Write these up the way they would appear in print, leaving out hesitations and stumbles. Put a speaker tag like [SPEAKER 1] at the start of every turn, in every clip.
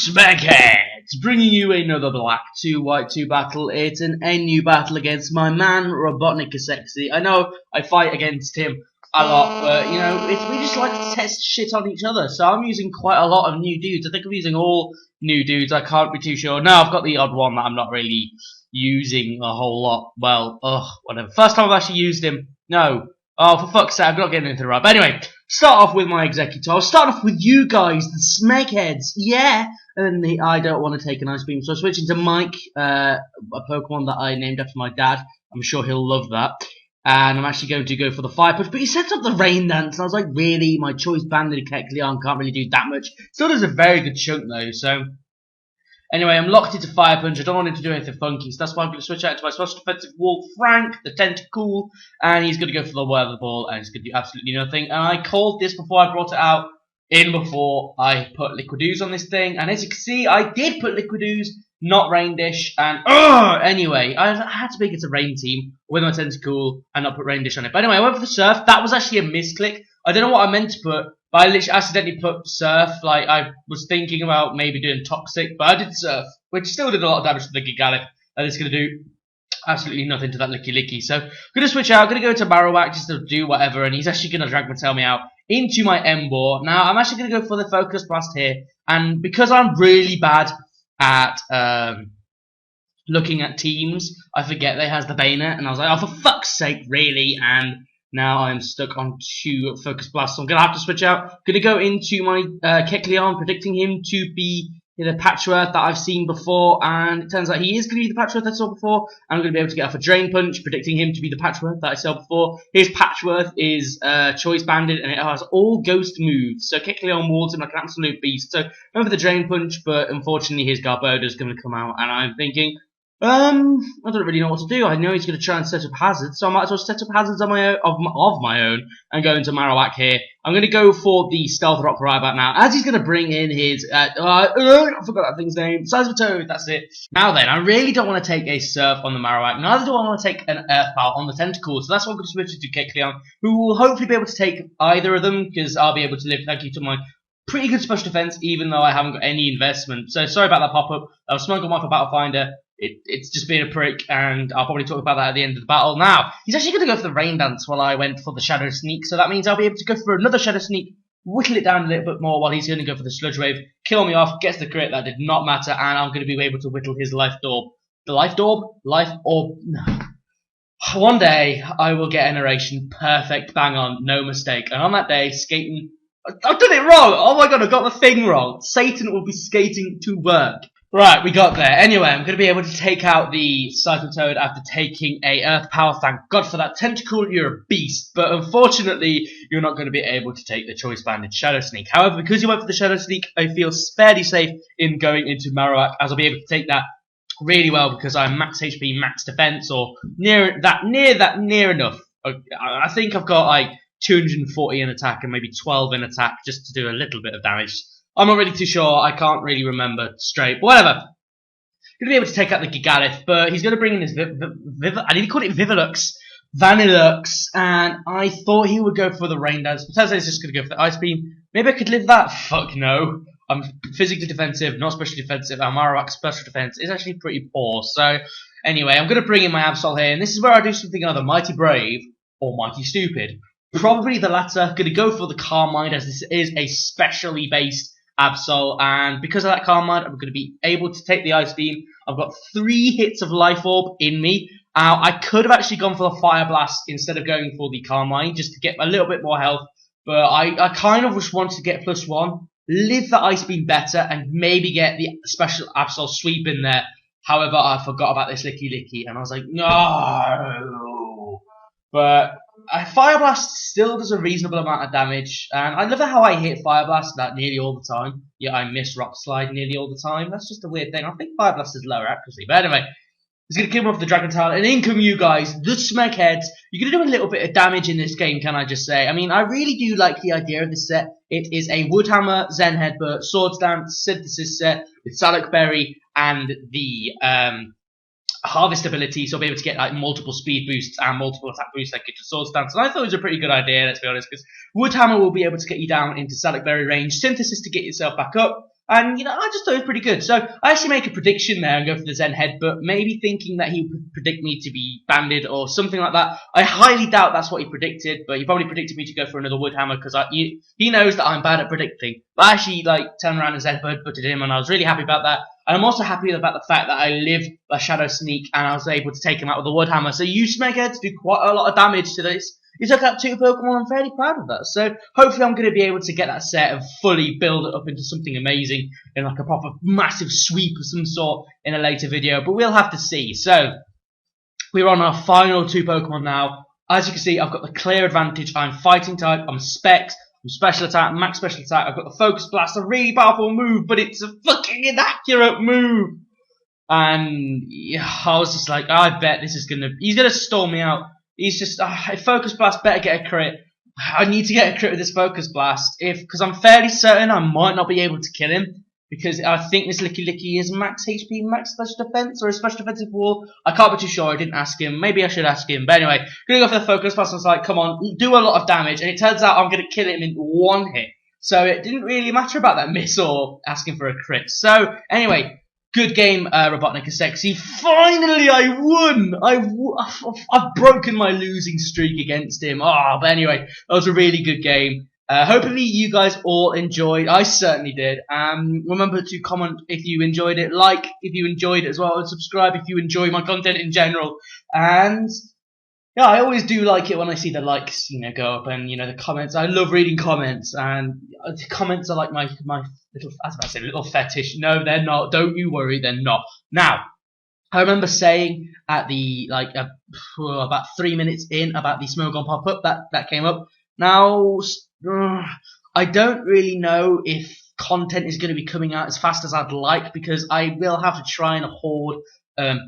[SPEAKER 1] SMEGHEADS, bringing you another Black 2 White 2 battle. It's a new battle against my man, RobotnikisSexy. I know I fight against him a lot, but, you know, we just like to test shit on each other, so I'm using quite a lot of new dudes. I think I'm using all new dudes, I can't be too sure. No, I've got the odd one that I'm not really using a whole lot. Well, whatever. First time I've actually used him. No. Oh, for fuck's sake, I'm not getting into the right. But anyway, start off with my executor. I'll start off with you guys, the SMEGHEADS. Yeah! And I don't want to take an ice beam, so I'm switching to Mike, a Pokemon that I named after my dad. I'm sure he'll love that. And I'm actually going to go for the Fire Punch. But he set up the Rain Dance, and I was like, really? My choice banded Kecleon can't really do that much. Still does a very good chunk, though, so... Anyway, I'm locked into Fire Punch. I don't want him to do anything funky, so that's why I'm going to switch out to my special defensive wall, Frank, the Tentacool, and he's going to go for the Weather Ball, and he's going to do absolutely nothing. And I called this before I brought it out, before I put Liquid Ooze on this thing, and as you can see, I did put Liquid Ooze, not Rain Dish, and anyway, I had to make it a Rain team with my Tentacool and not put Rain Dish on it. But anyway, I went for the Surf. That was actually a misclick. I don't know what I meant to put, but I literally accidentally put Surf. Like, I was thinking about maybe doing Toxic, but I did Surf, which still did a lot of damage to the Gigalith, and it's going to do absolutely nothing to that Licky. So, I'm going to switch out, I'm going to go to Marowak just to do whatever, and he's actually going to drag me out into my Emboar. Now, I'm actually going to go for the Focus Blast here, and because I'm really bad at looking at teams, I forget they has the Bayonet, and I was like, oh, for fuck's sake, really? And now I'm stuck on 2 Focus Blasts, so I'm going to have to switch out. I'm going to go into my Kecleon, predicting him to be the Patchworth that I've seen before, and it turns out he is going to be the Patchworth I saw before. I'm going to be able to get off a Drain Punch, predicting him to be the Patchworth that I saw before. His Patchworth is Choice Banded, and it has all Ghost moves, so Kecleon wards him like an absolute beast. So, I'm for the Drain Punch, but unfortunately his Garbodor is going to come out, and I'm thinking... I don't really know what to do. I know he's going to try and set up hazards, so I might as well set up hazards on my own, of my own, and go into Marowak here. I'm going to go for the Stealth Rock right about now, as he's going to bring in his, I forgot that thing's name, Seismitoad, that's it. Now then, I really don't want to take a Surf on the Marowak, neither do I want to take an Earth Power on the Tentacool, so that's why I'm going to switch to Kecleon, who will hopefully be able to take either of them, because I'll be able to live thank you to my pretty good special defense, even though I haven't got any investment. So sorry about that pop-up. I've smuggled one for Battle Finder. It's just been a prick, and I'll probably talk about that at the end of the battle. Now, he's actually going to go for the Rain Dance while I went for the Shadow Sneak, so that means I'll be able to go for another Shadow Sneak, whittle it down a little bit more while he's going to go for the Sludge Wave, kill me off, gets the crit, that did not matter, and I'm going to be able to whittle his Life Orb. The Life Orb? Life Orb? No. One day, I will get a narration perfect, bang on, no mistake, and on that day, skating... I've done it wrong! Oh my god, I got the thing wrong! Satan will be skating to work. Right, we got there. Anyway, I'm going to be able to take out the Seismitoad after taking a Earth Power. Thank God for that. Tentacool, you're a beast. But unfortunately, you're not going to be able to take the Choice Banded Shadow Sneak. However, because you went for the Shadow Sneak, I feel fairly safe in going into Marowak, as I'll be able to take that really well because I'm max HP, max defense, or near enough. I think I've got like 240 in attack and maybe 12 in attack just to do a little bit of damage. I'm not really too sure, I can't really remember straight, but whatever. Going to be able to take out the Gigalith, but he's going to bring in his I need to call it Vivilux, Vanillux, and I thought he would go for the Rain Dance, but turns out he's just going to go for the Ice Beam. Maybe I could live that? Fuck no. I'm physically defensive, not specially defensive, and Marowak's special defense is actually pretty poor, so anyway, I'm going to bring in my Absol here, and this is where I do something either Mighty Brave or Mighty Stupid. Probably the latter. Going to go for the Calm Mind, as this is a specially based Absol, and because of that Calm Mind, I'm going to be able to take the Ice Beam. I've got 3 hits of Life Orb in me. I could have actually gone for the Fire Blast instead of going for the Calm Mind, just to get a little bit more health, but I kind of just wanted to get +1, live the Ice Beam better, and maybe get the special Absol Sweep in there. However, I forgot about this Licky, and I was like, no. But Fire Blast still does a reasonable amount of damage, and I love how I hit Fire Blast that nearly all the time, yet I miss Rock Slide nearly all the time. That's just a weird thing. I think Fire Blast is lower accuracy, but anyway, he's going to kill him off the Dragon Tail, and in come you guys, the SMEGHEADS. You're going to do a little bit of damage in this game, can I just say? I mean, I really do like the idea of this set. It is a Woodhammer, Zen Headbutt, Swords Dance, Synthesis set with Salak Berry and the harvest ability, so I'll be able to get like multiple speed boosts and multiple attack boosts like get your Sword Stance. And I thought it was a pretty good idea, let's be honest, because Woodhammer will be able to get you down into Salak Berry range, Synthesis to get yourself back up, And, I just thought it was pretty good. So, I actually make a prediction there and go for the Zen Headbutt, maybe thinking that he would predict me to be banded or something like that. I highly doubt that's what he predicted, but he probably predicted me to go for another Wood Hammer, because he knows that I'm bad at predicting. But I actually, turned around and Zen Headbutted him, and I was really happy about that. And I'm also happy about the fact that I lived a Shadow Sneak, and I was able to take him out with a Wood Hammer. So you SMEGHEADS do quite a lot of damage to this. You took out 2 Pokemon, I'm fairly proud of that. So hopefully I'm going to be able to get that set and fully build it up into something amazing in like a proper massive sweep of some sort in a later video. But we'll have to see. So we're on our final 2 Pokemon now. As you can see, I've got the clear advantage. I'm fighting type, I'm Specs, I'm special attack, max special attack. I've got the Focus Blast, a really powerful move, but it's a fucking inaccurate move. And yeah, I was just like, I bet this is he's gonna stall me out. He's just, Focus Blast better get a crit. I need to get a crit with this Focus Blast, because I'm fairly certain I might not be able to kill him, because I think this Licky Licky is max HP, max special defense, or a special defensive wall. I can't be too sure, I didn't ask him. Maybe I should ask him. But anyway, gonna go for the Focus Blast. I was like, come on, do a lot of damage, and it turns out I'm gonna kill him in 1 hit. So it didn't really matter about that miss or asking for a crit. So anyway, good game, RobotnikisSexy. Finally, I won! I've broken my losing streak against him. But anyway, that was a really good game. Hopefully you guys all enjoyed. I certainly did. Remember to comment if you enjoyed it, like if you enjoyed it as well, and subscribe if you enjoy my content in general. And yeah, I always do like it when I see the likes, go up, and the comments. I love reading comments, and the comments are like my little, I was about to say little fetish. No, they're not. Don't you worry, they're not. Now, I remember saying at the about 3 minutes in about the Smogon pop-up that came up. Now, I don't really know if content is going to be coming out as fast as I'd like, because I will have to try and hoard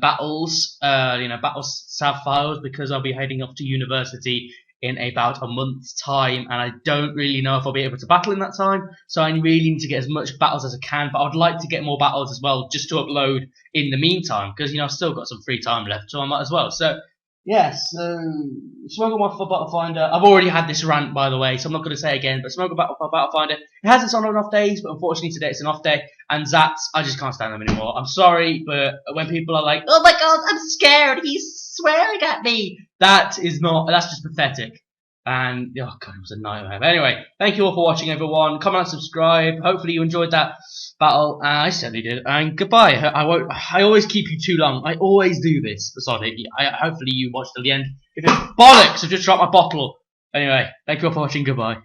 [SPEAKER 1] battles, battles save files, because I'll be heading off to university in about a month's time, and I don't really know if I'll be able to battle in that time, so I really need to get as much battles as I can, but I would like to get more battles as well, just to upload in the meantime, because, I've still got some free time left, so I might as well. So, yes, Smogon Battle Finder. I've already had this rant, by the way, so I'm not going to say it again, but Smogon Battle Finder, it has its on and off days, but unfortunately today it's an off day, and Zats, I just can't stand them anymore. I'm sorry, but when people are like, oh my god, I'm scared, he's swearing at me, that's just pathetic. And, oh god, it was a nightmare. But anyway, thank you all for watching, everyone. Comment and subscribe. Hopefully you enjoyed that battle. I certainly did. And goodbye. I always keep you too long. I always do this. Sorry. Hopefully you watched till the end. If it's bollocks, I've just dropped my bottle. Anyway, thank you all for watching. Goodbye.